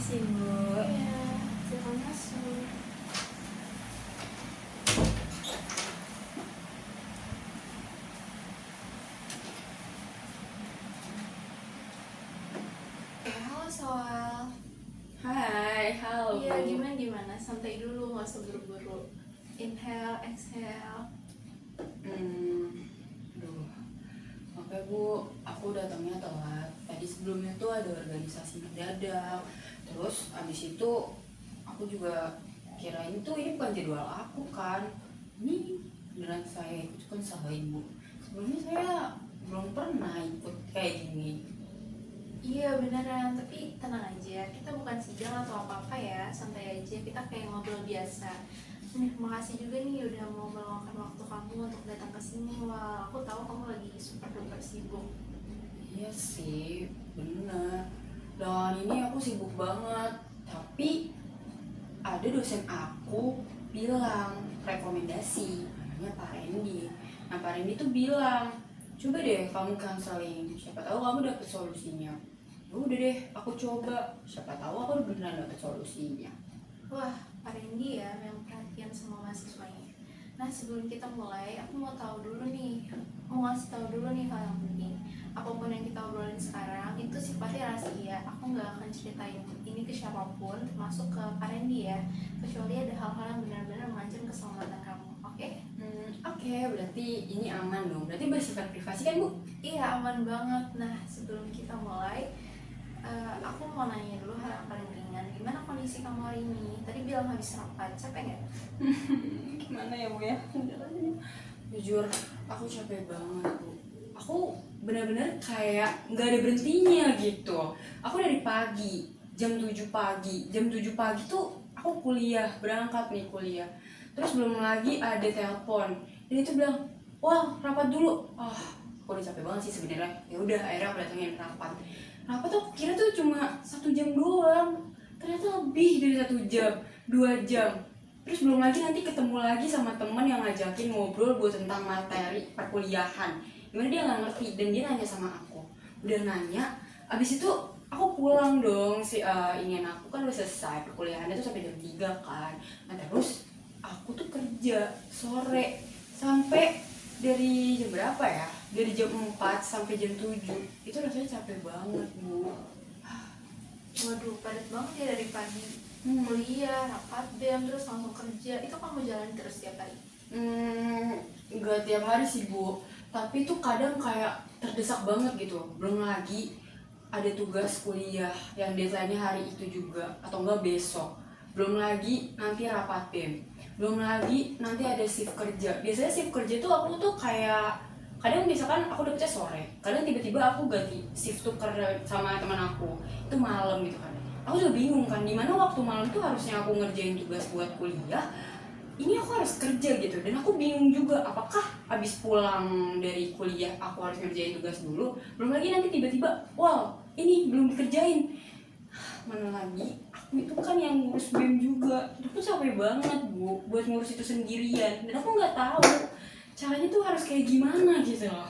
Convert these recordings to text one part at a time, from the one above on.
Permisi, Bu. Iya, silakan masuk. Halo Soal. Hai, halo, Iya, Bu. gimana? Santai dulu, nggak usah buru-buru. Inhale, exhale. Aduh, oke Bu, aku datangnya telat. Tadi sebelumnya tuh ada organisasi mendadak. Terus abis itu aku juga kirain tuh ini bukan jadwal aku kan. Ini beneran saya ikut konseling Bu. Sebelumnya saya belum pernah ikut kayak gini. Iya beneran, tapi tenang aja. Kita bukan sidang atau apa-apa ya, santai aja. Kita kayak ngobrol biasa. Makasih juga nih udah mau meluangkan waktu kamu untuk datang ke sini. Wah, aku tahu kamu lagi super duper sibuk. Iya sih, bener. Dan ini aku sibuk banget. Tapi ada dosen aku bilang rekomendasi namanya Pak Randy. Nah Pak Randy tuh bilang coba deh kamu counseling, siapa tahu kamu dapet solusinya. Ya udah deh aku coba, siapa tahu aku beneran dapet solusinya. Wah, Pak Randy ya yang perhatian sama mahasiswanya. Nah, sebelum kita mulai, aku mau tahu dulu nih, mau ngasih tahu dulu nih hal yang penting. Apapun yang kita obrolin sekarang itu sifatnya rahasia. Aku nggak akan ceritain ini ke siapapun, termasuk ke Pak Randy ya. Kecuali ada hal-hal yang benar-benar mengancam keselamatan kamu. Oke? Oke, berarti ini aman dong. Berarti bersifat privasi kan Bu? Iya, aman banget. Nah, sebelum kita mulai, aku mau nanya dulu hal yang paling ringan. Gimana kondisi kamu hari ini? Tadi bilang habis rapat, capek nggak? Gimana ya Bu ya? Jujur, aku capek banget Bu. Aku benar-benar kayak nggak ada berhentinya gitu. Aku dari pagi, jam 7 pagi. Jam 7 pagi tuh aku kuliah, berangkat nih kuliah. Terus belum lagi ada telepon. Dan itu bilang, wah rapat dulu. Aku udah capek banget sih sebenarnya. Ya udah akhirnya aku datengin rapat. Rapat tuh aku kira tuh cuma 1 jam doang. Ternyata lebih dari 1 jam, 2 jam. Terus belum lagi nanti ketemu lagi sama temen yang ngajakin ngobrol buat tentang materi perkuliahan. Gimana dia nggak ngerti dan dia nanya sama aku. Udah nanya, abis itu aku pulang dong ingin aku kan udah selesai perkuliahannya tuh sampai jam 3 kan. Nah terus aku tuh kerja sore sampai dari jam berapa ya? Dari jam 4 sampai jam 7. Itu rasanya capek banget, Bu. Waduh, padat banget ya dari pagi. Kuliah, rapat BEM, terus langsung kerja. Itu kamu jalan terus tiap hari? Nggak tiap hari sih Bu, tapi tuh kadang kayak terdesak banget gitu. Belum lagi ada tugas kuliah yang deadline-nya hari itu juga atau enggak besok. Belum lagi nanti rapat BEM. Belum lagi nanti ada shift kerja. Biasanya shift kerja tuh aku tuh kayak kadang misalkan aku dapetnya sore, kadang tiba-tiba aku ganti shift tuh sama teman aku itu malam gitu kan. Aku juga bingung kan, dimana waktu malam tuh harusnya aku ngerjain tugas buat kuliah, ini aku harus kerja gitu. Dan aku bingung juga apakah abis pulang dari kuliah aku harus ngerjain tugas dulu, belum lagi nanti tiba-tiba wow ini belum dikerjain. Mana lagi aku itu kan yang ngurus BEM juga, aku capek banget Bu buat ngurus itu sendirian, dan aku nggak tahu caranya tuh harus kayak gimana gitu loh.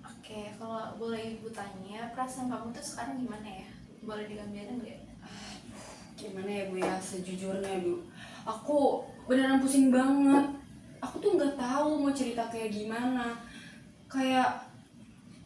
Oke, kalau boleh ibu tanya, perasaan kamu tuh sekarang gimana ya? Boleh digambarin nggak? Gimana ya Bu ya, sejujurnya Bu, aku beneran pusing banget. Aku tuh nggak tahu mau cerita kayak gimana. Kayak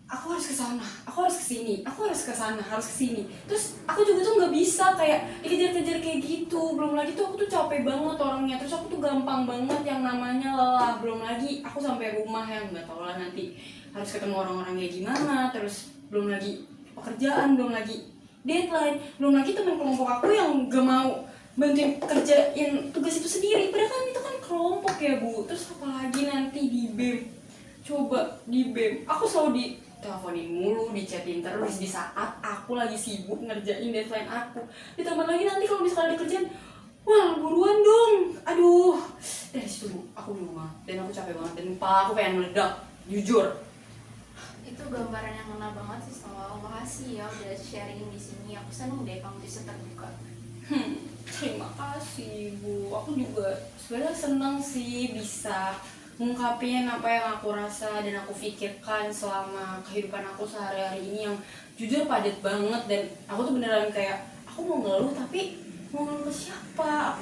aku harus ke sana, aku harus ke sini, aku harus ke sana, harus ke sini. Terus aku juga tuh nggak bisa kayak dikejar-kejar kayak gitu. Belum lagi tuh aku tuh capek banget orangnya. Terus aku tuh gampang banget yang namanya lelah. Belum lagi aku sampai rumah yang nggak tahu lah nanti harus ketemu orang-orang kayak gimana. Terus belum lagi pekerjaan, belum lagi deadline, belum lagi teman kelompok aku yang gak mau bantuin kerjain tugas itu sendiri. Padahal kan itu kan kelompok ya Bu. Terus apalagi nanti di BEM, coba di BEM aku selalu diteleponin mulu, dichatin terus di saat aku lagi sibuk ngerjain deadline aku. Ditambah lagi nanti kalau misalnya ada kerjaan, wah buruan dong. Aduh, dari situ Bu aku bingung banget dan aku capek banget dan kepala aku pengen meledak, jujur. Itu gambaran yang ngena banget sih Soal. Makasih ya udah sharing di sini. Aku seneng deh kamu bisa terbuka. Terima kasih Bu, aku juga sebenarnya senang sih bisa ngungkapin apa yang aku rasa dan aku pikirkan selama kehidupan aku sehari-hari ini yang jujur padat banget. Dan aku tuh beneran kayak aku aku mau ngeluh tapi mau ngeluh ke siapa?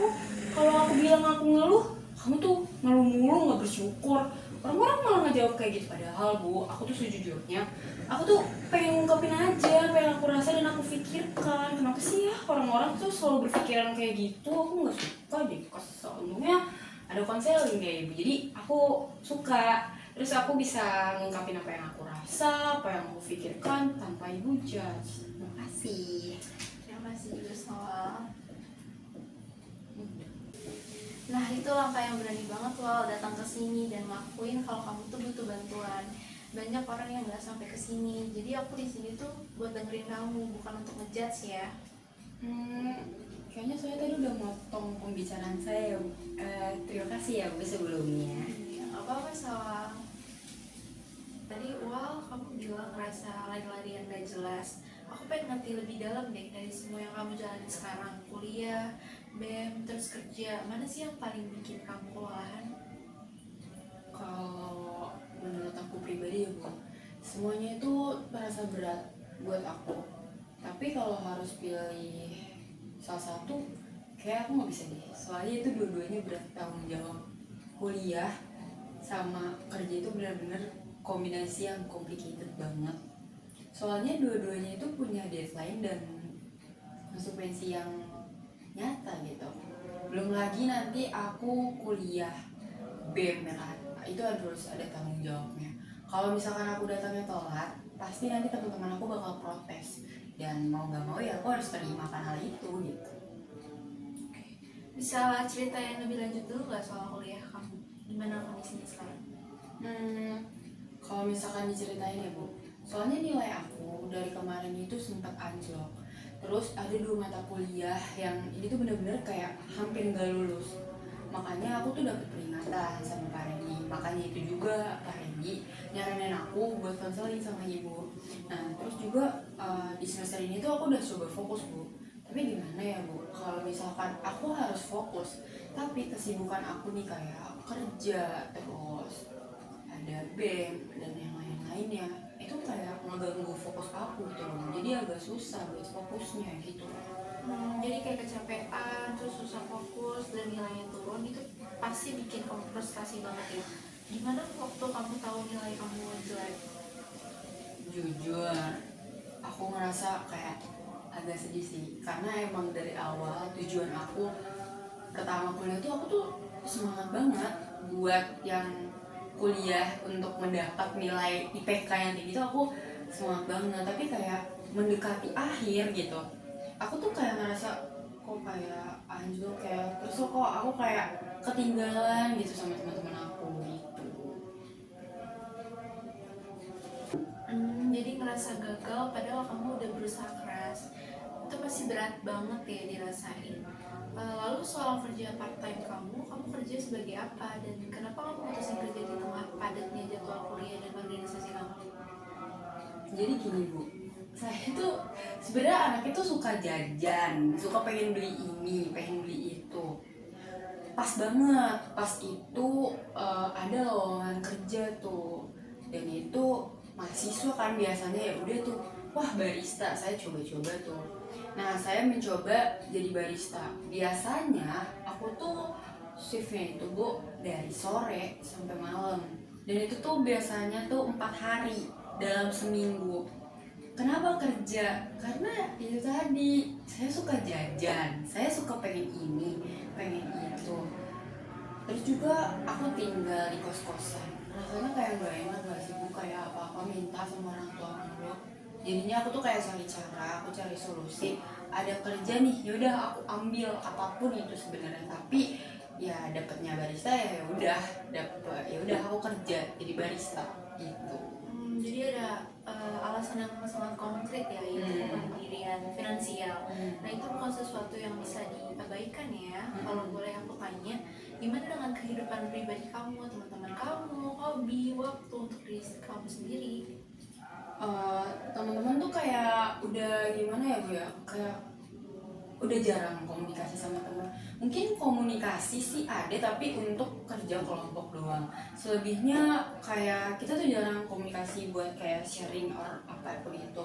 Kalau aku bilang aku ngeluh, kamu tuh ngeluh mulu, nggak bersyukur. Orang-orang malah ngejawab kayak gitu. Padahal Bu, aku tuh sejujurnya aku tuh pengen ngungkapin aja apa yang aku rasa dan aku pikirkan. Kenapa sih ya orang-orang tuh selalu berpikiran kayak gitu? Aku nggak suka deh, kesel. Untungnya ada konseling kayak ibu, jadi aku suka. Terus aku bisa ngungkapin apa yang aku rasa, apa yang aku pikirkan tanpa ibu judge. Terima kasih. Terima kasih juga soal. Nah itu langkah yang berani banget lo datang ke sini dan ngakuin kalau kamu tuh butuh bantuan. Banyak orang yang nggak sampai ke sini. Jadi aku di sini tuh buat dengerin kamu, bukan untuk ngejudge ya. Kayaknya saya tadi udah motong pembicaraan saya. Terima kasih ya Bu sebelumnya. Gak apa-apa soal. Tadi kamu bilang ngerasa lari-larian gak jelas. Aku pengen ngerti lebih dalam deh dari semua yang kamu jalani sekarang. Kuliah, BEM, terus kerja. Mana sih yang paling bikin kamu kewalahan? Kalau menurut aku pribadi ya Bu, semuanya itu terasa berat buat aku. Tapi kalau harus pilih salah satu, kayak aku nggak bisa deh. Soalnya itu dua-duanya berat tanggung jawab. Kuliah sama kerja itu benar-benar kombinasi yang complicated banget. Soalnya dua-duanya itu punya deadline dan konsekuensi yang nyata gitu. Belum lagi nanti aku kuliah BEM ya kan, itu harus ada tanggung jawabnya. Kalau misalkan aku datangnya telat, pasti nanti teman-teman aku bakal protes, dan mau nggak mau ya aku harus terima kan hal itu gitu. Bisa cerita yang lebih lanjut dulu nggak soal kuliah kamu? Gimana kondisinya sekarang? Kalau misalkan diceritain ya Bu, soalnya nilai aku dari kemarin itu sempat anjlok. Terus ada 2 mata kuliah yang ini tuh bener-bener kayak hampir nggak lulus. Makanya aku tuh dapet peringatan sama Pak Randy. Makanya itu juga Pak Randy nyaranin aku buat konseling sama ibu. Nah terus juga di semester ini tuh aku udah coba fokus Bu. Tapi gimana ya Bu, kalau misalkan aku harus fokus, tapi kesibukan aku nih kayak kerja, terus ada BEM dan yang lain-lainnya, itu kayak ngeganggu fokus aku tuh. Jadi agak susah buat fokusnya gitu. Jadi kayak kecapean, terus susah fokus dan nilainya turun, itu pasti bikin kamu frustasi banget ya. Gimana waktu kamu tahu nilai kamu jelek? Jujur, aku ngerasa kayak agak sedih sih, karena emang dari awal tujuan aku pertama kuliah tuh aku tuh semangat banget buat yang kuliah untuk mendapat nilai IPK yang tinggi itu aku semangat banget. Tapi kayak mendekati akhir gitu, aku tuh kayak ngerasa kok kayak anjlok, kayak terus kok aku kayak ketinggalan gitu sama teman-teman aku gitu. Jadi ngerasa gagal padahal kamu udah berusaha keras. Itu pasti berat banget ya dirasain. Lalu soal kerja part time kamu kerja sebagai apa dan kenapa kamu mutusin kerja di tengah padatnya jadwal kuliah dan organisasi kamu? Jadi gini Bu, saya tuh sebenarnya anaknya tuh suka jajan, suka pengen beli ini, pengen beli itu. Pas banget, pas itu ada lowongan kerja tuh, dan itu mahasiswa kan biasanya, ya udah tuh, wah barista, saya coba-coba tuh. Nah saya mencoba jadi barista. Biasanya aku tuh shiftnya itu Bu dari sore sampai malam, dan itu tuh biasanya tuh 4 hari dalam seminggu. Kenapa kerja? Karena itu tadi, saya suka jajan, saya suka pengen ini, pengen itu. Terus juga aku tinggal di kos-kosan, rasanya kayak gak enak gak sih Bu, kayak apa-apa minta sama orang tua mulu. Jadinya aku tuh kayak cari cara, aku cari solusi. Ada kerja nih, yaudah aku ambil apapun itu sebenarnya. Tapi ya dapetnya barista ya udah, dapet ya udah aku kerja jadi barista gitu. Jadi ada alasan yang sangat konkret ya, yaitu kemandirian finansial. Nah itu bukan sesuatu yang bisa diabaikan ya. Kalau boleh aku tanya, gimana dengan kehidupan pribadi kamu, teman-teman kamu, hobi, waktu untuk diri kamu sendiri? Teman-teman tuh kayak udah gimana ya Bu ya, kayak udah jarang komunikasi sama teman. Mungkin komunikasi sih ada, tapi untuk kerja kelompok doang. Selebihnya kayak kita tuh jarang komunikasi buat kayak sharing or apa itu.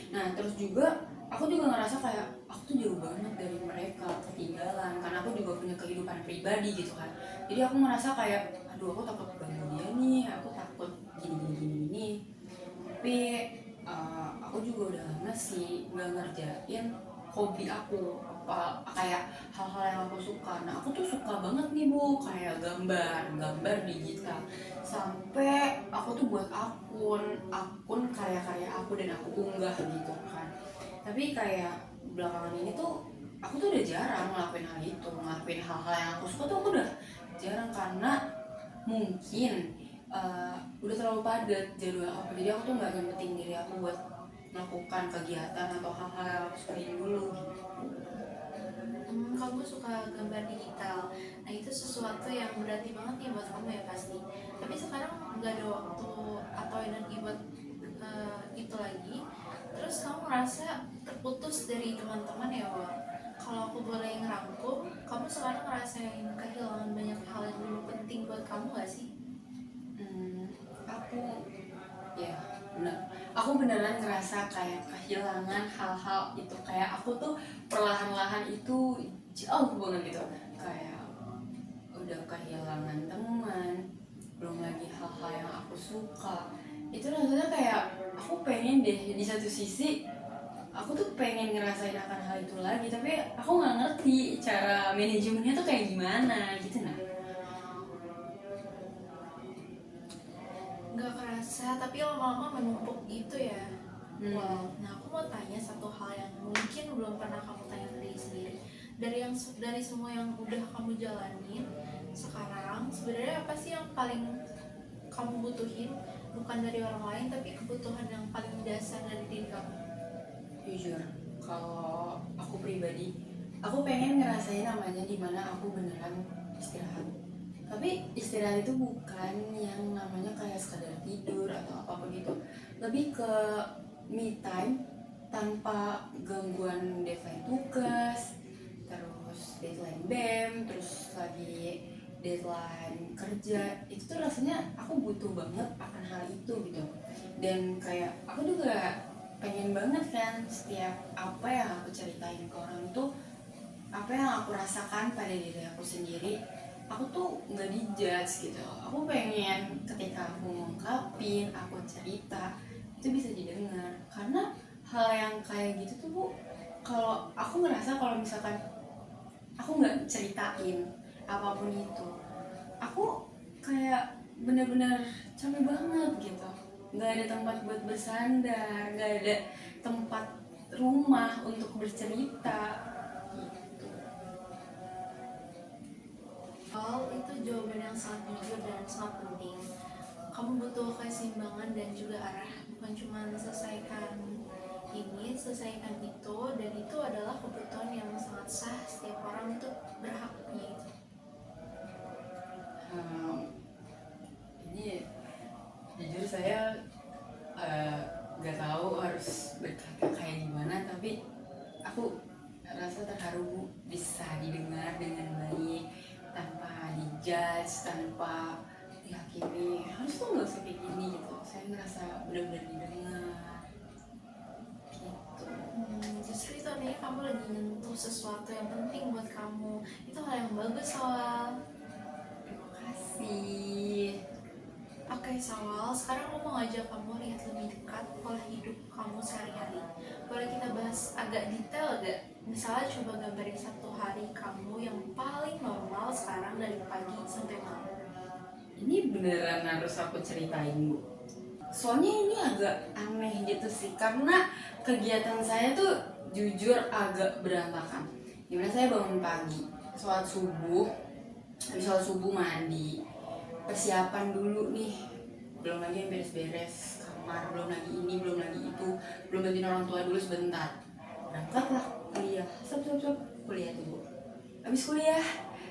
Nah terus juga aku juga ngerasa kayak aku tuh jauh banget dari mereka, ketinggalan, karena aku juga punya kehidupan pribadi gitu kan. Jadi aku merasa kayak aduh aku takut ganggu dia nih, aku takut gini. Tapi aku juga udah lama sih nggak ngerjain hobi aku, apa kayak hal-hal yang aku suka. Nah aku tuh suka banget nih Bu, kayak gambar digital, sampai aku tuh buat akun karya-karya aku dan aku unggah gitu kan. Tapi kayak belakangan ini tuh aku tuh udah jarang ngelakuin hal itu, ngelakuin hal-hal yang aku suka tuh aku udah jarang, karena mungkin udah terlalu padat jadwal aku. Jadi aku tuh nggak nyempetin diri aku buat melakukan kegiatan atau hal-hal yang aku sukain dulu gitu. Kamu suka gambar digital. Nah, itu sesuatu yang berarti banget nih buat kamu ya pasti. Tapi sekarang nggak ada waktu atau energi buat itu lagi. Terus kamu merasa terputus dari teman-teman ya, Wak? Kalau aku boleh ngerangkum, kamu sekarang ngerasain kehilangan banyak hal yang dulu penting buat kamu gak sih? Aku ya benar, aku beneran ngerasa kayak kehilangan hal-hal itu. Kayak aku tuh perlahan-lahan itu jauh banget gitu, kayak udah kehilangan teman, belum lagi hal-hal yang aku suka. Itu rasanya kayak aku pengen deh di satu sisi aku tuh pengen ngerasain akan hal itu lagi, tapi aku nggak ngerti cara manajemennya tuh kayak gimana gitu. Nah Nggak kerasa, tapi lama-lama menumpuk gitu ya. Wow. Nah, aku mau tanya satu hal yang mungkin belum pernah kamu tanya ke diri sendiri. Dari semua yang udah kamu jalanin sekarang, sebenarnya apa sih yang paling kamu butuhin? Bukan dari orang lain, tapi kebutuhan yang paling dasar dari diri kamu. jujur, kalau aku pribadi, aku pengen ngerasain namanya dimana aku beneran istirahat. Tapi istirahat itu bukan yang namanya kayak sekadar tidur atau apa gitu, lebih ke me time tanpa gangguan deadline tugas, terus deadline BEM, terus lagi deadline kerja. Itu tuh rasanya aku butuh banget akan hal itu gitu. Dan kayak aku juga pengen banget kan setiap apa yang aku ceritain ke orang tuh, apa yang aku rasakan pada diri aku sendiri, aku tuh nggak dijudge gitu. Aku pengen ketika aku ngungkapin, aku cerita, itu bisa didengar. Karena hal yang kayak gitu tuh Bu, kalau aku ngerasa kalau misalkan aku nggak ceritain apapun itu, aku kayak bener-bener capek banget gitu. Nggak ada tempat buat bersandar, nggak ada tempat rumah untuk bercerita gitu. Itu jawaban yang sangat jujur dan sangat penting. Kamu butuh keseimbangan dan juga arah, bukan cuma selesaikan ini, selesaikan itu, dan itu adalah kebutuhan yang sangat sah. Setiap orang itu berhak punya itu. Ini jujur saya nggak tahu harus berkata kayak gimana, tapi aku rasa terharu Bu, bisa didengar dengan baik tanpa dijudge, tanpa dihakimi. Harus tuh nggak usah kayak gini gitu. Saya ngerasa benar-benar didengar gitu. Justru itu artinya kamu lagi nyentuh sesuatu yang penting buat kamu. Itu hal yang bagus, Sawal. Terima kasih. Oke, Sawal, sekarang aku mau ngajak kamu lihat lebih dekat pola hidup kamu sehari-hari. Boleh kita bahas agak detail gak? Misalnya coba gambarin satu hari kamu yang paling normal sekarang dari pagi sampai malam. Ini beneran harus aku ceritain Bu? Soalnya ini agak aneh gitu sih, karena kegiatan saya tuh jujur agak berantakan. Dimana saya bangun pagi, sholat subuh, habis sholat subuh mandi, persiapan dulu nih, belum lagi yang beres-beres kamar, belum lagi ini, belum lagi itu, belum bantuin orang tua dulu sebentar, berangkatlah kuliah, sop kuliah tuh Bu. Habis kuliah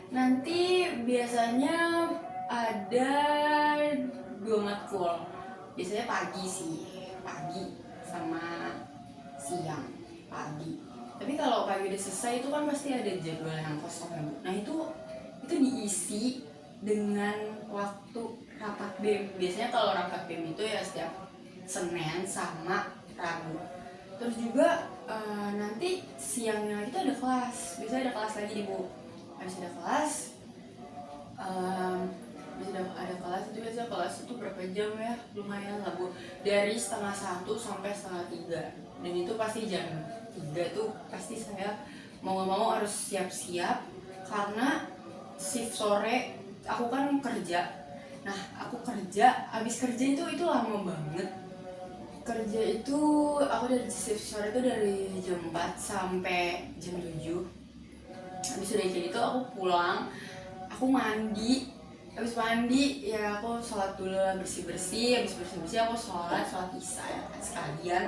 nanti biasanya ada 2 matkul, biasanya pagi sih, pagi sama siang. Pagi, tapi kalau pagi udah selesai itu kan pasti ada jadwal yang kosong ya Bu. Nah itu diisi dengan waktu rapat BEM. Biasanya kalau rapat BEM itu ya setiap Senin sama Rabu. Terus juga nanti siangnya lagi tuh ada kelas, biasanya ada kelas lagi nih Bu. Habis ada kelas, ada kelas itu biasanya kelas itu berapa jam ya, lumayan lah Bu, dari 12:30 sampai 2:30, dan itu pasti jam 3 tuh pasti saya mau gak mau harus siap-siap karena shift sore aku kan kerja. Nah aku kerja, habis kerja itu lama banget. Kerja itu aku dari shift sore itu dari jam 4 sampai jam 7. Habis udah kayak gitu aku pulang, aku mandi. Habis mandi ya aku sholat dulu lah, bersih-bersih. Habis bersih-bersih aku sholat isya ya kan, sekalian.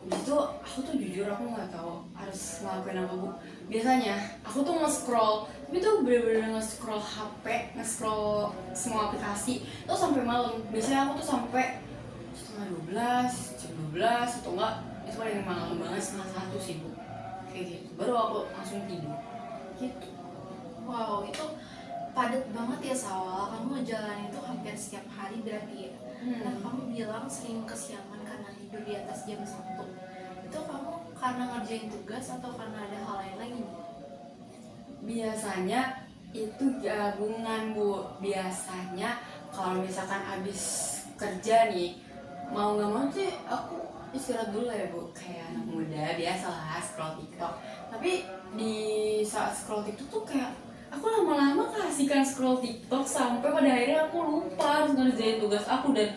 Habis itu aku tuh jujur aku nggak tahu harus ngelakuin apa Bu. Biasanya aku tuh nge-scroll, tapi tuh bener-bener nge-scroll HP, nge-scroll semua aplikasi itu sampai malam. Biasanya aku tuh sampai setengah 12, jam 12 atau enggak itu paling malam banget setengah 1 sih Bu. Kayak gitu, baru aku langsung tidur gitu. Wow, itu padat banget ya Sawal, kamu jalan itu hampir setiap hari berarti ya. Nah kamu bilang sering kesiangan karena tidur di atas jam 1. Itu kamu karena ngerjain tugas atau karena ada hal lain lagi nih? Biasanya itu gabungan Bu. Biasanya kalau misalkan habis kerja nih, mau nggak mau sih aku istirahat dulu ya Bu, kayak anak muda biasalah scroll TikTok. Tapi di saat scroll TikTok tuh kayak aku lama-lama keasikan scroll TikTok sampai pada akhirnya aku lupa harus ngerjain tugas aku, dan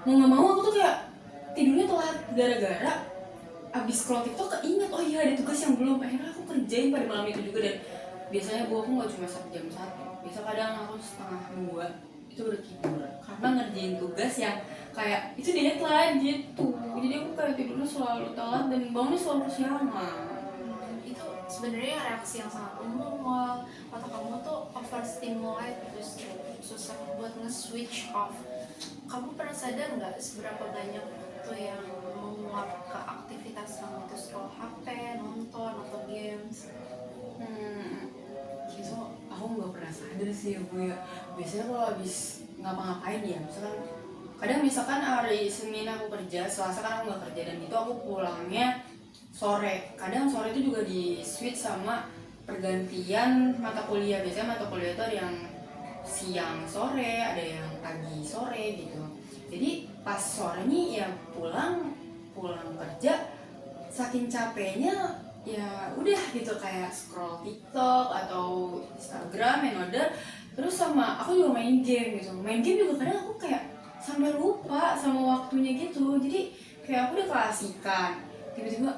mau nggak mau aku tuh kayak tidurnya telat gara-gara abis scroll TikTok keinget oh iya ada tugas yang belum, akhirnya aku kerjain pada malam itu juga. Dan biasanya Bu aku nggak cuma sampai jam 1, biasa kadang aku setengah 2 itu udah tidur karena ngerjain tugas yang kayak itu deadline gitu. Jadi aku kayak tidurnya selalu telat dan bangunnya selalu kesiangan. Itu sebenarnya reaksi yang sangat umum. Otak kamu tuh overstimulate, terus susah buat nge-switch off. Kamu pernah sadar nggak seberapa banyak tuh yang menguap ke aktivitas kamu itu, scroll HP, nonton atau games? Gitu aku nggak pernah sadar sih ya Bu ya. Biasanya kalau habis ngapa-ngapain ya, misalkan hari Senin aku kerja, Selasa kan aku nggak kerja, dan itu aku pulangnya sore. Kadang sore itu juga di switch sama pergantian mata kuliah. Biasanya mata kuliah itu ada yang siang sore, ada yang pagi sore gitu. Jadi pas sore nih ya pulang kerja, saking capeknya ya udah gitu kayak scroll TikTok atau Instagram yang order. Terus sama aku juga main game gitu. Main game juga kadang aku kayak sampai lupa sama waktunya gitu. Jadi kayak aku udah keasikan, tiba-tiba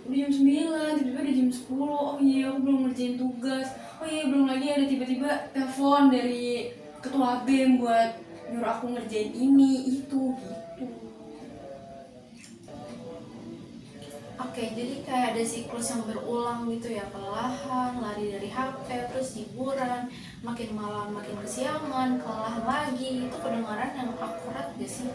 udah jam 9, tiba-tiba udah jam 10. Oh iya aku belum ngerjain tugas. Oh iya belum lagi ada tiba-tiba telepon dari ketua BEM buat nyuruh aku ngerjain ini itu gitu. Oke, jadi kayak ada siklus yang berulang gitu ya, kelelahan, lari dari HP, terus hiburan, makin malam makin kesiangan, kelelahan lagi. Itu kedengaran yang akurat gak sih?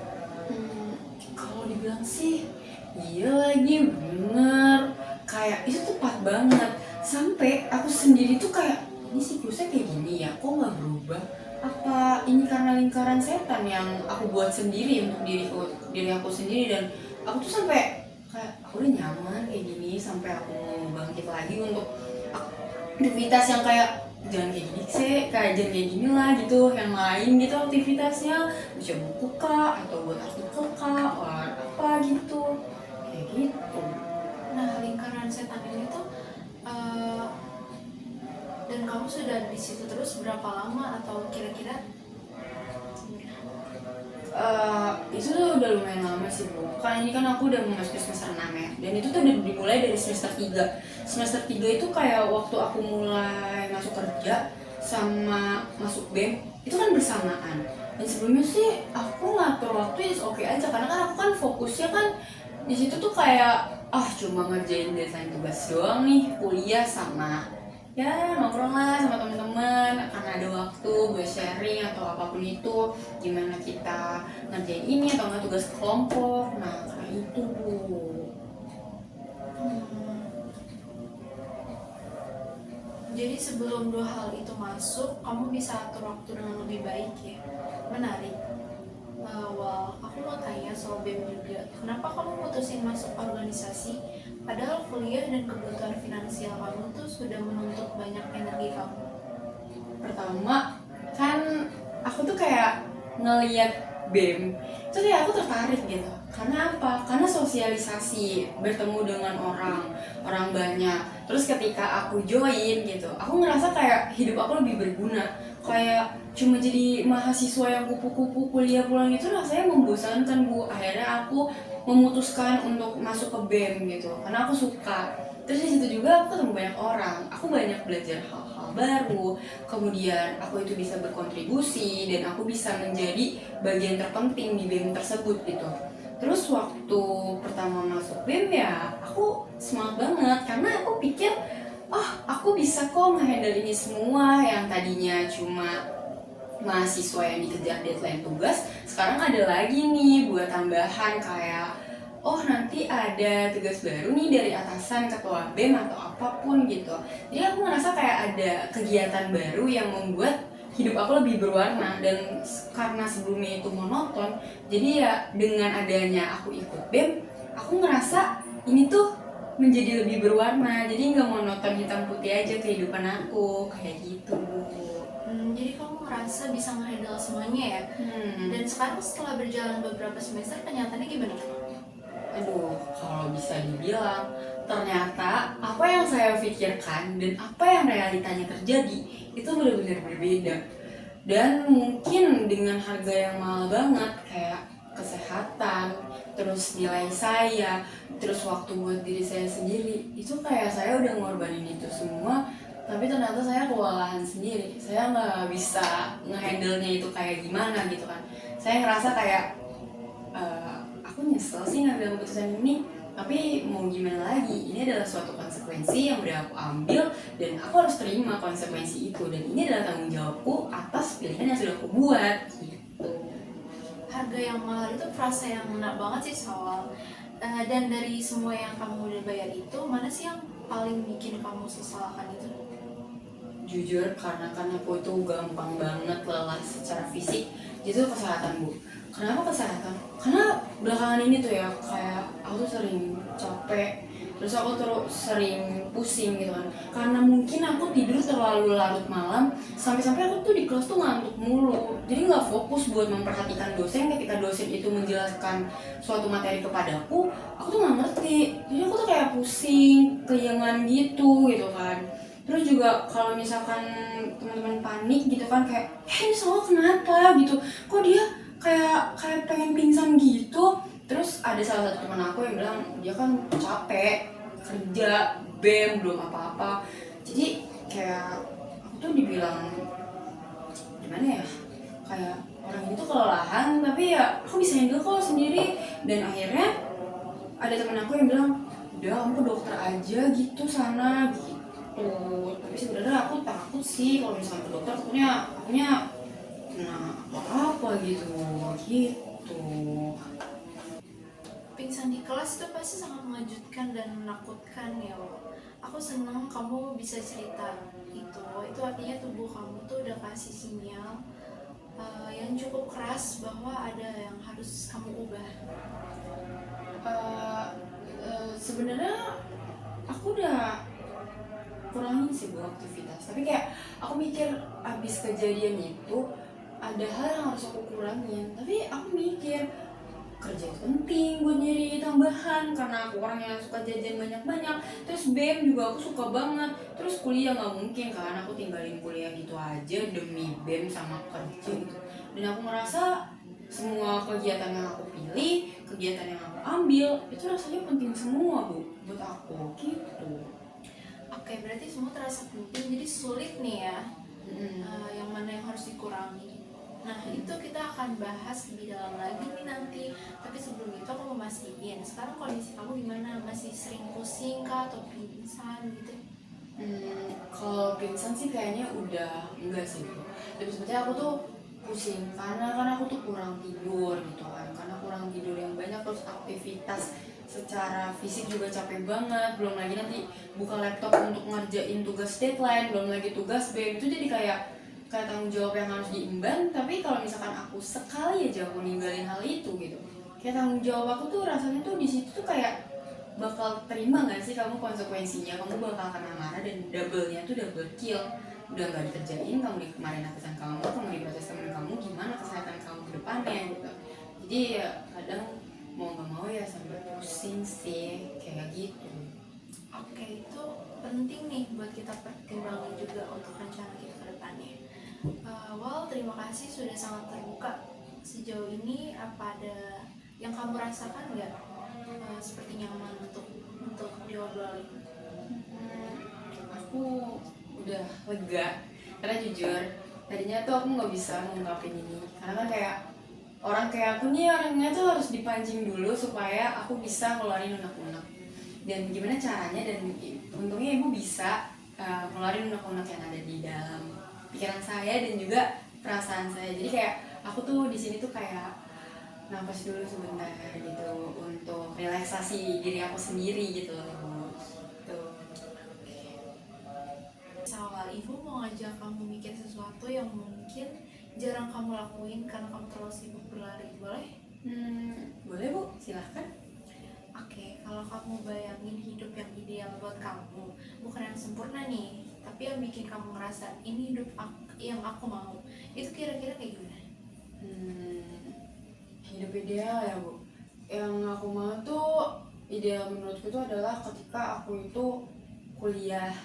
Kalau dibilang sih iya lagi, bener, kayak itu tepat banget. Sampai aku sendiri tuh kayak ini siklusnya kayak gini ya, kok nggak berubah? Apa ini karena lingkaran setan yang aku buat sendiri untuk diri aku sendiri? Dan aku tuh sampai kayak aku udah nyaman kayak gini, sampai aku mau bangkit lagi untuk aktivitas yang kayak jangan kayak gini sih, kayak jangan kayak gini lah gitu, yang lain gitu aktivitasnya, baca buku kah atau buat artikel kah atau apa gitu, kayak gitu. Nah, lingkaran setan ini tuh dan kamu sudah di situ terus berapa lama atau kira-kira? Itu tuh udah lumayan lama sih Bu. Kan ini kan aku udah memasuki semester 6 ya. Dan itu tuh udah dimulai dari semester 3. Semester 3 itu kayak waktu aku mulai masuk kerja sama masuk BEM, itu kan bersamaan. Dan sebelumnya sih aku ngatur waktu oke aja, karena kan aku kan fokusnya kan di situ tuh kayak cuma ngerjain deadline tugas doang nih, kuliah sama ya nongkrong lah sama teman-teman karena ada waktu buat sharing atau apapun itu, gimana kita ngerjain ini atau nggak tugas kelompok. Nah kayak itu Bu. Jadi sebelum dua hal itu masuk, kamu bisa atur waktu dengan lebih baik ya. Menarik. Well, aku mau tanya soal BEM juga. Kenapa kamu mutusin masuk organisasi? Padahal kuliah dan kebutuhan finansial kamu tuh sudah menuntut banyak energi kamu. Pertama kan aku tuh kayak ngeliat BEM itu kayak aku tertarik gitu. Karena apa? Karena sosialisasi, bertemu dengan orang banyak. Terus ketika aku join gitu, aku ngerasa kayak hidup aku lebih berguna. Kayak cuma jadi mahasiswa yang kupu-kupu kuliah pulang itu rasanya membosankan, Bu. Akhirnya aku memutuskan untuk masuk ke BEM gitu karena aku suka. Terus di situ juga aku ketemu banyak orang, aku banyak belajar hal-hal baru, kemudian aku itu bisa berkontribusi dan aku bisa menjadi bagian terpenting di BEM tersebut gitu. Terus waktu pertama masuk BEM ya aku semangat banget karena aku pikir oh aku bisa kok ngehandle ini semua yang tadinya cuma mahasiswa yang dikejar deadline tugas, sekarang ada lagi nih buat tambahan kayak oh nanti ada tugas baru nih dari atasan ketua BEM atau apapun gitu. Jadi aku ngerasa kayak ada kegiatan baru yang membuat hidup aku lebih berwarna dan karena sebelumnya itu monoton, jadi ya dengan adanya aku ikut BEM, aku ngerasa ini tuh menjadi lebih berwarna, jadi nggak monoton hitam putih aja kehidupan aku kayak gitu. Jadi kamu ngerasa bisa nge-handle semuanya ya? Dan sekarang setelah berjalan beberapa semester, kenyataannya gimana? Aduh, kalau bisa dibilang, ternyata apa yang saya pikirkan dan apa yang realitanya terjadi itu benar-benar berbeda. Dan mungkin dengan harga yang mahal banget kayak kesehatan, terus nilai saya, terus waktu buat diri saya sendiri, itu kayak saya udah ngorbanin itu semua, tapi ternyata saya kewalahan sendiri. Saya nggak bisa ngehandle-nya itu kayak gimana gitu kan. Saya ngerasa kayak aku nyesel sih ngambil keputusan ini, tapi mau gimana lagi, ini adalah suatu konsekuensi yang udah aku ambil dan aku harus terima konsekuensi itu, dan ini adalah tanggung jawabku atas pilihan yang sudah aku buat gitu. Harga yang mahal itu frasa yang ngena banget sih Sawal. Dan dari semua yang kamu udah bayar itu, mana sih yang paling bikin kamu sesalkan itu? Jujur karena kan aku itu gampang banget lelah secara fisik, itu kesehatan, Bu. Kenapa kesehatan? Karena belakangan ini tuh ya kayak aku tuh sering capek, terus aku terus sering pusing gitu kan. Karena mungkin aku tidur terlalu larut malam, sampai-sampai aku tuh di kelas tuh ngantuk mulu. Jadi nggak fokus buat memperhatikan dosen ketika dosen itu menjelaskan suatu materi kepadaku, aku tuh nggak ngerti. Jadi aku tuh kayak pusing, keyengan gitu kan. Terus juga kalau misalkan teman-teman panik gitu kan kayak ini Sawa kenapa gitu, kok dia kayak pengen pingsan gitu. Terus ada salah satu teman aku yang bilang dia kan capek kerja BEM belum apa-apa, jadi kayak aku tuh dibilang gimana ya, kayak orang itu kelelahan tapi ya aku bisa handle kok sendiri. Dan akhirnya ada teman aku yang bilang udah kamu ke dokter aja gitu sana gitu. Tapi sebenarnya aku takut sih kalau misalnya ke dokter, takutnya kena apa gitu. Pingsan di kelas itu pasti sangat mengejutkan dan menakutkan ya. Aku senang kamu bisa cerita itu artinya tubuh kamu tuh udah kasih sinyal yang cukup keras bahwa ada yang harus kamu ubah. Sebenarnya aku udah kurangin sih bu aktivitas, tapi kayak aku mikir abis kejadian itu ada hal yang harus aku kurangin, tapi aku mikir kerja itu penting buat nyari tambahan karena aku orang yang suka jajan banyak-banyak. Terus BEM juga aku suka banget, terus kuliah nggak mungkin kan aku tinggalin kuliah gitu aja demi BEM sama kerja gitu. Dan aku ngerasa semua kegiatan yang aku pilih, kegiatan yang aku ambil itu rasanya penting semua bu buat aku gitu. Oke, berarti semua terasa penting, jadi sulit nih ya. Yang mana yang harus dikurangi. Nah, itu kita akan bahas lebih dalam lagi nih nanti. Tapi sebelum itu aku mau mastiin, sekarang kondisi kamu gimana? Masih sering pusing kah atau pingsan gitu? Kalau pingsan sih kayaknya udah enggak sih bu. Tapi sebenarnya aku tuh pusing karena aku tuh kurang tidur gitu kan. Karena kurang tidur yang banyak, terus aktivitas secara fisik juga capek banget. Belum lagi nanti buka laptop untuk ngerjain tugas deadline, belum lagi tugas BEM, itu jadi kayak kayak tanggung jawab yang harus diemban. Tapi kalau misalkan aku sekali aja aku ninggalin hal itu gitu, kayak tanggung jawab aku tuh rasanya tuh di situ tuh kayak bakal terima nggak sih kamu konsekuensinya, kamu bakal kena marah dan double-nya tuh double kill. Udah nggak dikerjain, kamu di kemarin atasan kamu diprotes temen kamu, gimana kesehatan kamu ke depannya gitu. Jadi ya kadang mau nggak mau ya sampai pusing sih kayak gitu. Oke, itu penting nih buat kita pertimbangkan juga untuk rencana kita ke depannya. Terima kasih sudah sangat terbuka. Sejauh ini apa ada yang kamu rasakan nggak seperti nyaman untuk diobrolin? Aku udah lega karena jujur tadinya tuh aku nggak bisa mengungkapin ini karena kan kayak orang kayak aku nih orangnya tuh harus dipancing dulu supaya aku bisa ngeluarin unek-unek. Dan gimana caranya, dan untungnya ibu bisa ngeluarin unek-unek yang ada di dalam pikiran saya dan juga perasaan saya. Jadi kayak aku tuh di sini tuh kayak nafas dulu sebentar gitu untuk relaksasi diri aku sendiri gitu loh Bu. Tuh. Awal ibu mau ngajak kamu bikin sesuatu yang mungkin jarang kamu lakuin karena kamu terlalu sibuk berlari, boleh? Boleh Bu, silahkan. Oke, kalau kamu bayangin hidup yang ideal buat kamu, bukan yang sempurna nih, tapi yang bikin kamu ngerasa ini hidup yang aku mau, itu kira-kira kayak gimana? Hidup ideal ya Bu, yang aku mau tuh ideal menurutku tuh adalah ketika aku itu kuliah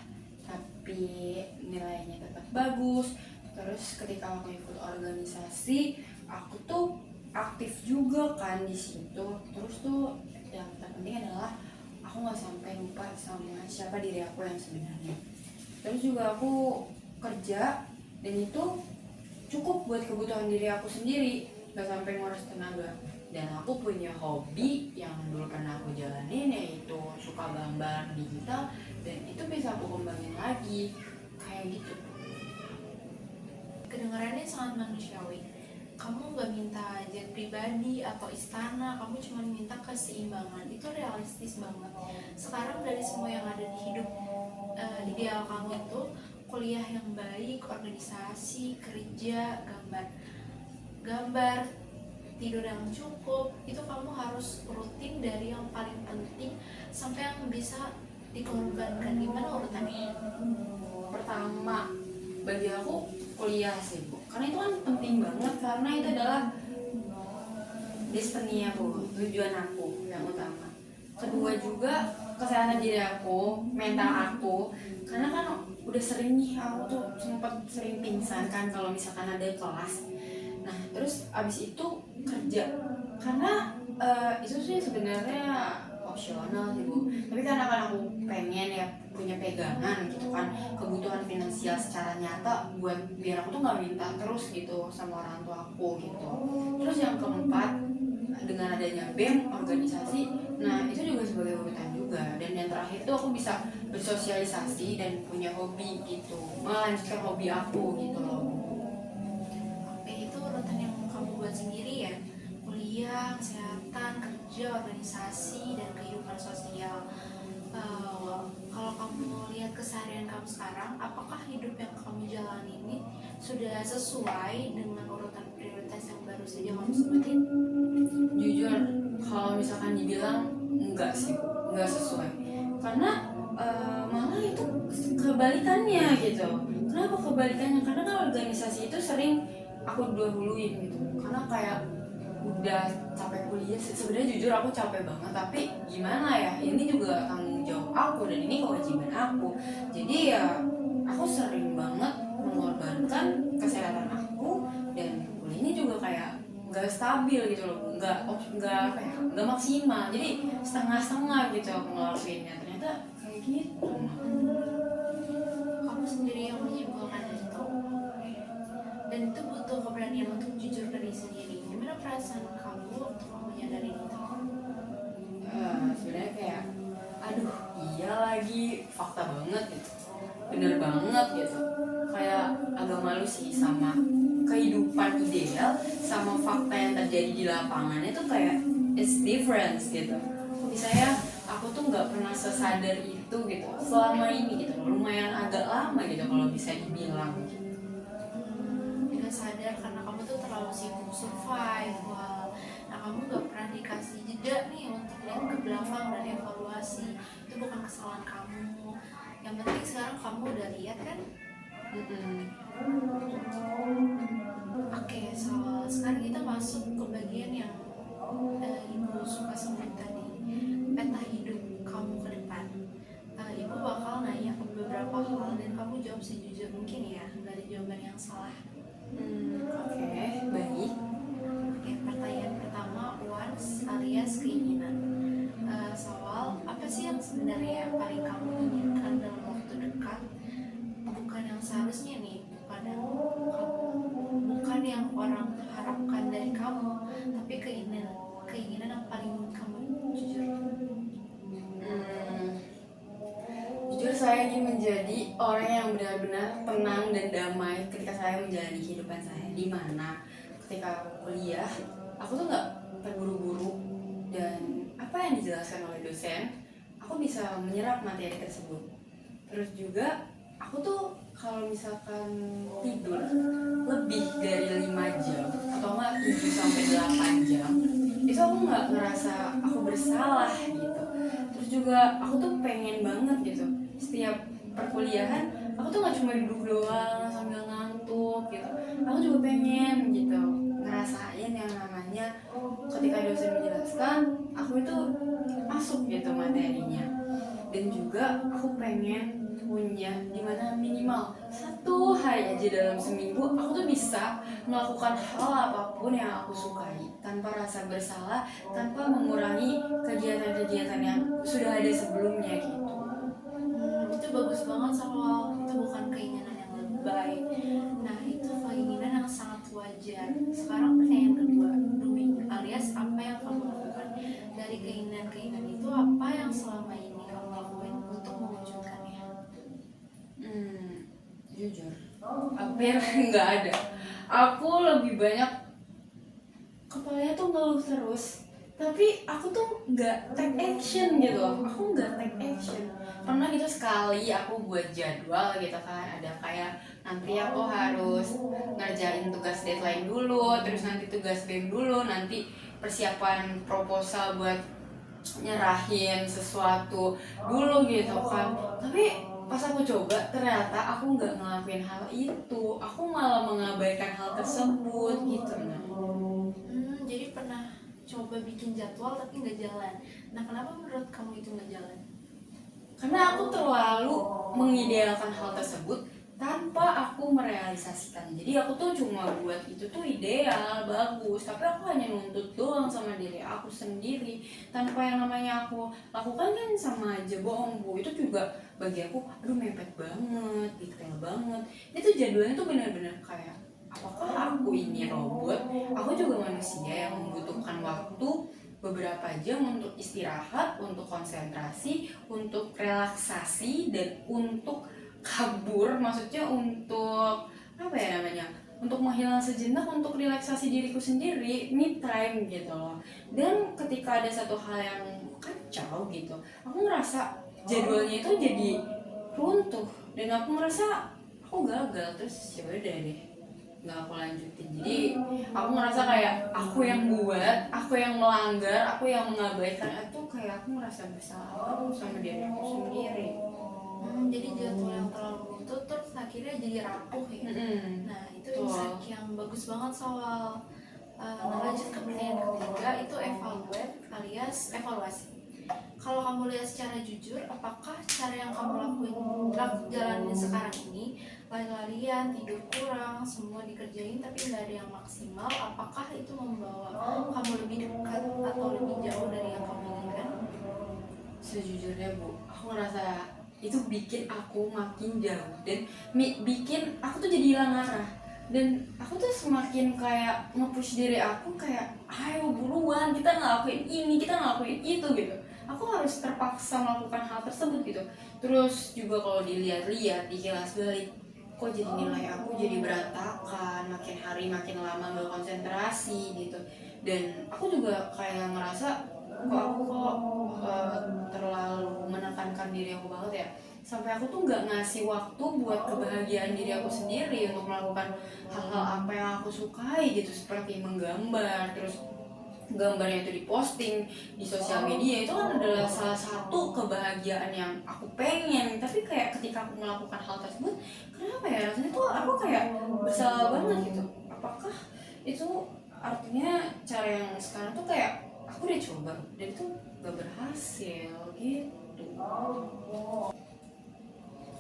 tapi nilainya tetap bagus, terus ketika aku ikut organisasi aku tuh aktif juga kan di situ, terus tuh yang terpenting adalah aku nggak sampai lupa sama siapa diri aku yang sebenarnya. Terus juga aku kerja dan itu cukup buat kebutuhan diri aku sendiri, nggak sampai nguras tenaga. Dan aku punya hobi yang dulu pernah aku jalanin, yaitu suka gambar digital, dan itu bisa aku kembangin lagi kayak gitu. Kedengarannya sangat manusiawi. Kamu gak minta jet pribadi atau istana, kamu cuma minta keseimbangan. Itu realistis banget. Sekarang dari semua yang ada di hidup ideal kamu itu, kuliah yang baik, organisasi, kerja, gambar, tidur yang cukup, itu kamu harus rutin dari yang paling penting sampai yang bisa dikorbankan. Gimana urutannya? Pertama, bagi aku kuliah sih Bu, karena itu kan penting banget, karena itu adalah destiny aku, tujuan aku yang utama. Kedua juga kesehatan diri aku, mental aku, karena kan udah sering nih aku tuh sempat sering pingsan kan kalau misalkan ada kelas. Nah terus abis itu kerja, karena itu sih sebenarnya opsional sih Bu, tapi karena kan aku pengen ya punya pegangan gitu kan, kebutuhan finansial secara nyata buat biar aku tuh nggak minta terus gitu sama orang tua aku gitu. Terus yang keempat, dengan adanya BEM organisasi, nah itu juga sebagai urutan juga. Dan yang terakhir tuh aku bisa bersosialisasi dan punya hobi gitu, melanjutkan hobi aku gitu loh. Oke, itu urutan yang kamu buat sendiri ya. Kuliah, kesehatan, kerja, organisasi, dan kehidupan sosial. Kalau kamu lihat keseharian kamu sekarang, apakah hidup yang kamu jalani ini sudah sesuai dengan urutan prioritas yang baru saja kamu sebutin? Jujur kalau misalkan dibilang enggak sih, enggak sesuai, karena malah itu kebalikannya gitu. Kenapa kebalikannya? Karena kan organisasi itu sering aku dahuluin gitu, karena kayak udah capek kuliah. Sebenarnya jujur aku capek banget, tapi gimana ya, ini juga tanggung jawab aku dan ini kewajiban aku. Jadi ya aku sering banget mengorbankan kesehatan aku, dan kuliah ini juga kayak nggak stabil gitu loh, nggak apa ya, nggak maksimal, jadi setengah-setengah gitu aku ngelakuinnya, ternyata kayak gitu. Kamu sendiri yang menyimpulkan itu, dan itu butuh keberanian untuk jujur ke diri sendiri. Gimana perasaan kamu waktu kamu menyadari itu? Sebenarnya kayak aduh iya lagi, fakta banget gitu, bener banget gitu, kayak agak malu sih sama kehidupan ideal sama fakta yang terjadi di lapangan. Itu kayak it's difference gitu. Kok bisa ya aku tuh nggak pernah sesadar itu gitu selama ini gitu, lumayan agak lama gitu kalau bisa dibilang gitu. sadar karena kamu tuh terlalu sibuk survival. Nah, kamu gak pernah dikasih jeda nih untuk lihat ke belakang dan evaluasi. Itu bukan kesalahan kamu. Yang penting sekarang kamu udah lihat kan. Oke, so sekarang kita masuk ke bagian yang ibu suka sebut tadi, peta hidup kamu ke depan. Ibu bakal nanya ke beberapa hal dan kamu jawab sejujur mungkin ya, nggak ada jawaban yang salah. Oke, baik. Oke, pertanyaan pertama, wants alias keinginan. Soal apa sih yang sebenarnya yang paling kamu inginkan dalam waktu dekat, bukan yang seharusnya nih, bukan yang orang harapkan dari kamu, tapi keinginan yang paling kamu jujur. Jujur saya ingin menjadi orang yang benar-benar tenang dan damai ketika saya menjalani kehidupan saya, di mana ketika aku kuliah aku tuh nggak terburu-buru, dan apa yang dijelaskan oleh dosen aku bisa menyerap materi tersebut. Terus juga aku tuh kalau misalkan tidur lebih dari 5 jam atau enggak 7 sampai 8 jam, itu aku nggak ngerasa aku bersalah gitu. Terus juga aku tuh pengen banget gitu, setiap perkuliahan aku tuh nggak cuma duduk doang sambil ngantuk gitu, aku juga pengen gitu ngerasain yang namanya ketika dosen menjelaskan aku itu masuk gitu materinya. Dan juga aku pengen punya dimana minimal 1 hari aja dalam seminggu aku tuh bisa melakukan hal apapun yang aku sukai tanpa rasa bersalah, tanpa mengurangi kegiatan-kegiatan yang sudah ada sebelumnya gitu. Itu bagus banget, soal itu bukan keinginan yang lebay. Nah, itu keinginan yang sangat wajar. Sekarang pertanyaan kedua, doing alias apa yang kamu lakukan dari keinginan itu, apa yang selama ini kamu lakuin untuk mewujudkannya? Jujur hampir nggak ada. Aku lebih banyak kepalanya tuh ngeluh terus, tapi aku tuh nggak take action gitu. Aku nggak take action. Pernah gitu sekali aku buat jadwal gitu kan, ada kayak nanti aku harus ngerjain tugas deadline dulu, terus nanti tugas BEM dulu, nanti persiapan proposal buat nyerahin sesuatu dulu gitu kan. Tapi pas aku coba ternyata aku nggak ngelakuin hal itu, aku malah mengabaikan hal tersebut gitu. Jadi pernah coba bikin jadwal tapi nggak jalan. Nah, kenapa menurut kamu itu nggak jalan? Karena aku terlalu mengidealkan hal tersebut tanpa aku merealisasikannya. Jadi aku tuh cuma buat itu tuh ideal, bagus, tapi aku hanya nuntut doang sama diri aku sendiri tanpa yang namanya aku lakukan kan sama aja bohong, Bu. Itu juga bagi aku aduh mepet banget, detail banget. Itu jadwalnya tuh benar-benar kayak apakah aku ini robot? Aku juga manusia yang membutuhkan waktu beberapa jam untuk istirahat, untuk konsentrasi, untuk relaksasi, dan untuk kabur, maksudnya untuk apa ya namanya, untuk menghilang sejenak, untuk relaksasi diriku sendiri, me time gitu loh. Dan ketika ada satu hal yang kacau gitu, aku ngerasa jadwalnya itu jadi runtuh dan aku ngerasa aku gagal. Terus ya udah deh, nggak aku lanjutin. Jadi aku ngerasa kayak aku yang buat, aku yang melanggar, aku yang mengabaikan itu, kayak aku ngerasa bersalah sama diri aku sendiri. Jadi jadwal yang terlalu runtuh terus akhirnya jadi rapuh ya. Nah, itu insight yang bagus banget soal. Lanjut ke pertanyaan ketiga, itu evaluate alias evaluasi. Kalau kamu lihat secara jujur, apakah cara yang kamu jalanin sekarang ini, lari-larian, tidur kurang, semua dikerjain tapi nggak ada yang maksimal, apakah itu membawa kamu lebih dekat atau lebih jauh dari yang kamu inginkan? Sejujurnya Bu, aku ngerasa itu bikin aku makin jauh dan bikin aku tuh jadi hilang arah. Dan aku tuh semakin kayak nge-push diri aku kayak ayo buruan, kita ngelakuin ini, kita ngelakuin itu gitu. Aku harus terpaksa melakukan hal tersebut gitu. Terus juga kalau dilihat-lihat, dikilas balik, kok jadi nilai aku jadi berantakan, makin hari makin lama gak konsentrasi gitu. Dan aku juga kayak ngerasa kok aku terlalu menekankan diri aku banget ya. sampai aku tuh nggak ngasih waktu buat kebahagiaan diri aku sendiri untuk melakukan hal-hal apa yang aku sukai gitu, seperti menggambar. Terus gambarnya itu diposting di sosial media, itu kan adalah salah satu kebahagiaan yang aku pengen. Tapi kayak ketika aku melakukan hal tersebut, kenapa ya rasanya tuh aku kayak bersalah banget gitu. Apakah itu artinya cara yang sekarang tuh kayak aku udah coba dan itu gak berhasil gitu.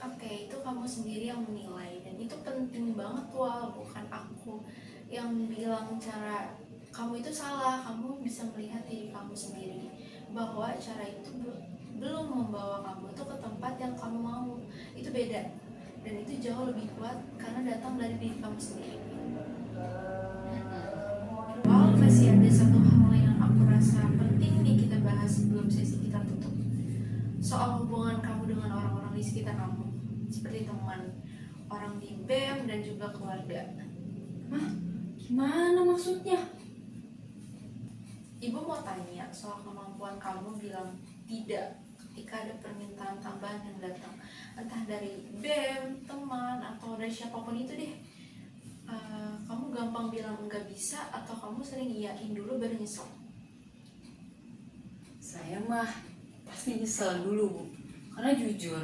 Oke, itu kamu sendiri yang menilai dan itu penting banget Wal, bukan aku yang bilang cara kamu itu salah. Kamu bisa melihat diri kamu sendiri bahwa cara itu belum membawa kamu tuh ke tempat yang kamu mau. Itu beda dan itu jauh lebih kuat karena datang dari diri kamu sendiri. Wal, masih ada satu hal yang aku rasa penting nih kita bahas sebelum sesi kita tutup, soal hubungan kamu dengan orang-orang di sekitar kamu, seperti teman, orang di BEM, dan juga keluarga. Hah? Gimana maksudnya? Ibu mau tanya soal kemampuan kamu bilang tidak ketika ada permintaan tambahan yang datang, entah dari BEM, teman, atau dari siapapun itu deh. Kamu gampang bilang enggak bisa atau kamu sering iyain dulu baru nyesel? Saya mah pasti nyesel dulu, Bu. Karena jujur,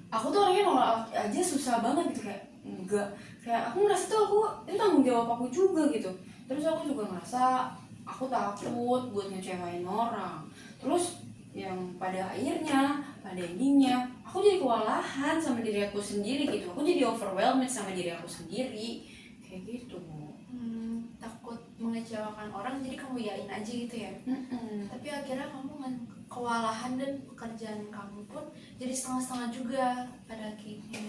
aku tuh orangnya nolak aja susah banget gitu, kayak enggak. Kayak aku ngerasa tuh itu tanggung jawab aku juga gitu. Terus aku juga ngerasa aku takut buat ngecewain orang. Terus yang pada akhirnya, pada endingnya, aku jadi kewalahan sama diri aku sendiri gitu. Aku jadi overwhelmed sama diri aku sendiri. Kayak gitu, Bu. Takut mengecewakan orang jadi kamu iyain aja gitu ya. Tapi akhirnya kamu kewalahan dan pekerjaan kamu pun jadi setengah-setengah juga pada akhirnya,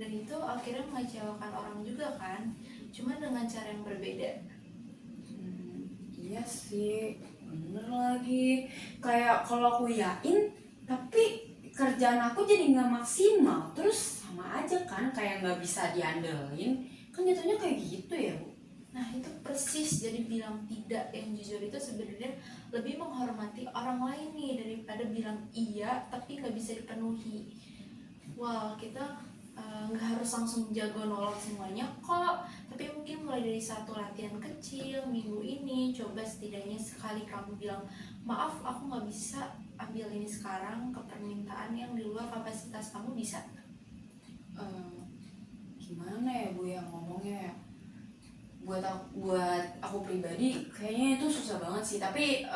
dan itu akhirnya mengecewakan orang juga kan, cuma dengan cara yang berbeda. Iya sih, bener lagi. Kayak kalau aku iyain tapi kerjaan aku jadi nggak maksimal, terus sama aja kan kayak nggak bisa diandelin. Kan jatuhnya kayak gitu ya, Bu. Nah itu persis, jadi bilang tidak yang jujur itu sebenarnya lebih menghormati orang lain nih daripada bilang iya tapi nggak bisa dipenuhi. Wah, kita nggak harus langsung jago nolak semuanya kok, tapi mungkin mulai dari satu latihan kecil minggu ini, coba setidaknya sekali kamu bilang maaf aku nggak bisa ambil ini sekarang ke permintaan yang di luar kapasitas kamu, bisa? Gimana ya, Bu, yang ngomongnya ya? Buat aku pribadi kayaknya itu susah banget sih, tapi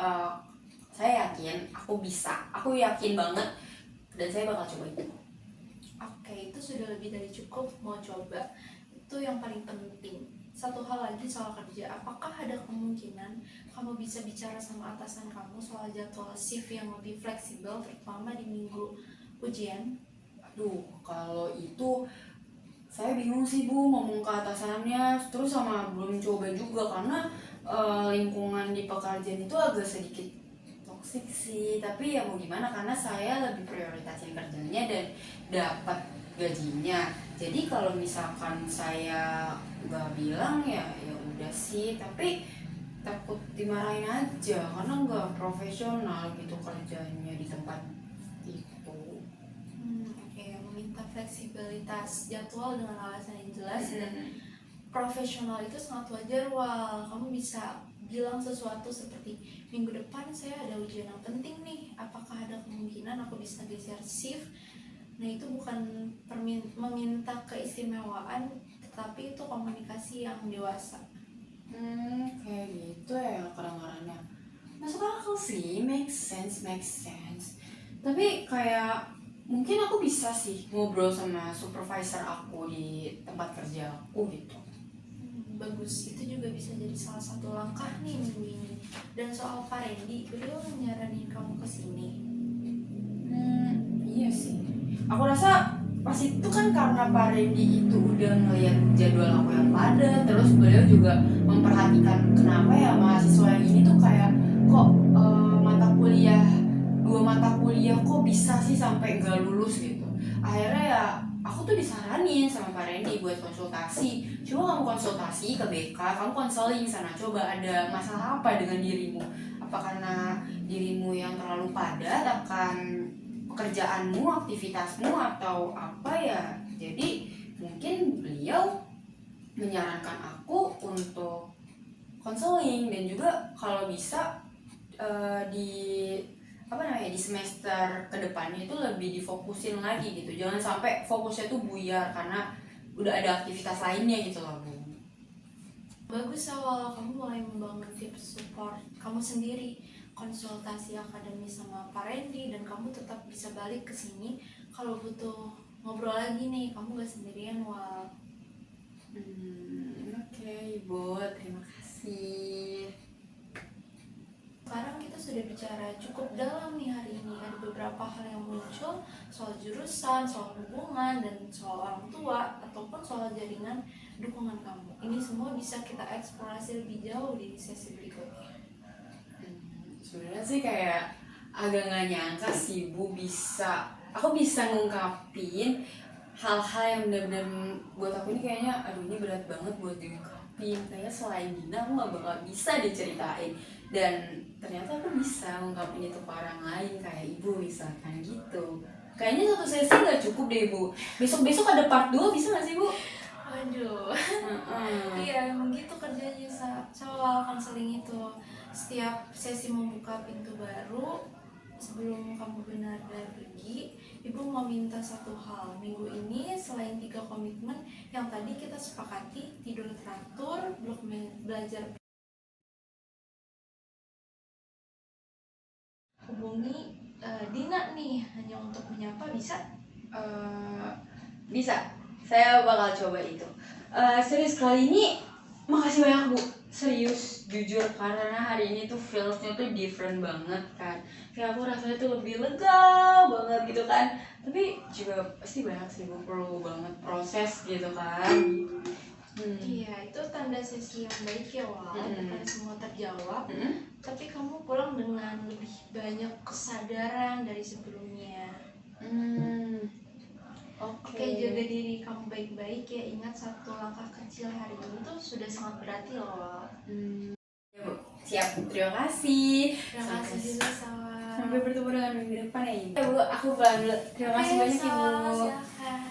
saya yakin aku bisa. Aku yakin banget dan saya bakal coba itu. Oke, itu sudah lebih dari cukup. Mau coba itu yang paling penting. Satu hal lagi soal kerja, apakah ada kemungkinan kamu bisa bicara sama atasan kamu soal jadwal shift yang lebih fleksibel, terutama di minggu ujian? Aduh, kalau itu saya bingung sih, Bu, ngomong ke atasannya. Terus sama belum coba juga karena lingkungan di pekerjaan itu agak sedikit toksik sih. Tapi ya mau gimana, karena saya lebih prioritasin kerjanya dan dapat gajinya. Jadi kalau misalkan saya nggak bilang ya udah sih. Tapi takut dimarahin aja karena nggak profesional gitu kerjanya di tempat itu. Oke, meminta fleksibilitas jadwal dengan alasan yang jelas dan profesional itu sangat wajar. Wal, kamu bisa bilang sesuatu seperti minggu depan saya ada ujian yang penting nih, apakah ada kemungkinan aku bisa geser shift? Nah itu bukan meminta keistimewaan, tetapi itu komunikasi yang dewasa. Kayak gitu ya kedengarannya. Masuk akal sih, make sense. Tapi kayak mungkin aku bisa sih ngobrol sama supervisor aku di tempat kerja aku gitu. Bagus, itu juga bisa jadi salah satu langkah nih minggu ini. Dan soal Pak Randy, beliau nyaranin kamu kesini. Iya sih. Aku rasa pas itu kan karena Pak Randy itu udah ngeliat jadwal aku yang padat, terus beliau juga memperhatikan kenapa ya mahasiswa yang ini tuh kayak kok dua mata kuliah kok bisa sih sampai nggak lulus gitu. Akhirnya ya aku tuh disaranin sama Pak Randy buat konsultasi. Coba kamu konsultasi ke BK, kamu konseling sana, coba ada masalah apa dengan dirimu. Apa karena dirimu yang terlalu padat akan pekerjaanmu, aktivitasmu atau apa ya. Jadi mungkin beliau menyarankan aku untuk konseling, dan juga kalau bisa di di semester kedepannya itu lebih difokusin lagi gitu. Jangan sampai fokusnya tuh buyar karena udah ada aktivitas lainnya gitu loh, Bu. Bagus awal kamu mulai membangun tim support kamu sendiri, konsultasi akademis sama Pak Randy, dan kamu tetap bisa balik ke sini kalau butuh ngobrol lagi nih, kamu gak sendirian Wal. Oke, Ibu, terima kasih. Sekarang kita sudah bicara cukup dalam nih hari ini. Ada beberapa hal yang muncul soal jurusan, soal hubungan, dan soal orang tua, ataupun soal jaringan dukungan kamu. Ini semua bisa kita eksplorasi lebih jauh di sesi berikutnya. Sebenarnya sih kayak agak nggak nyangka sih, Bu, aku bisa ngungkapin hal-hal yang benar-benar buat aku ini kayaknya, aduh ini berat banget buat diungkapin. Kayaknya selain Dina aku nggak bakal bisa diceritain. Dan ternyata aku bisa ngungkapin itu ke orang lain, kayak Ibu misalkan gitu. Kayaknya satu sesi nggak cukup deh, Bu. Besok-besok ada part 2, bisa nggak sih, Bu? Waduh, iya emang gitu kerjanya soal konseling itu. Setiap sesi membuka pintu baru. Sebelum kamu benar-benar pergi, Ibu mau minta satu hal. Minggu ini selain 3 komitmen yang tadi kita sepakati, tidur teratur, blok belajar, hubungi Dina nih hanya untuk menyapa, bisa? Bisa, saya bakal coba itu. Serius, kali ini makasih banyak, Bu. Serius, jujur, karena hari ini tuh feelsnya tuh different banget kan. Kayak aku rasanya tuh lebih lega banget gitu kan. Tapi juga pasti banyak sih, Bu, perlu banget proses gitu kan. Iya, itu tanda sesi yang baik ya Wal. Bukan semua terjawab, tapi kamu pulang dengan lebih banyak kesadaran dari sebelumnya. Oke, jaga diri kamu baik-baik ya. Ingat, satu langkah kecil hari ini tuh sudah sangat berarti loh Wal. Ya, Bu. Siap, terima kasih. Terima kasih juga Sawa. Sampai bertemu dengan minggu depan ya, Ibu. Ya, Bu, aku pulang dulu. Terima kasih banyak, Ibu. Silakan.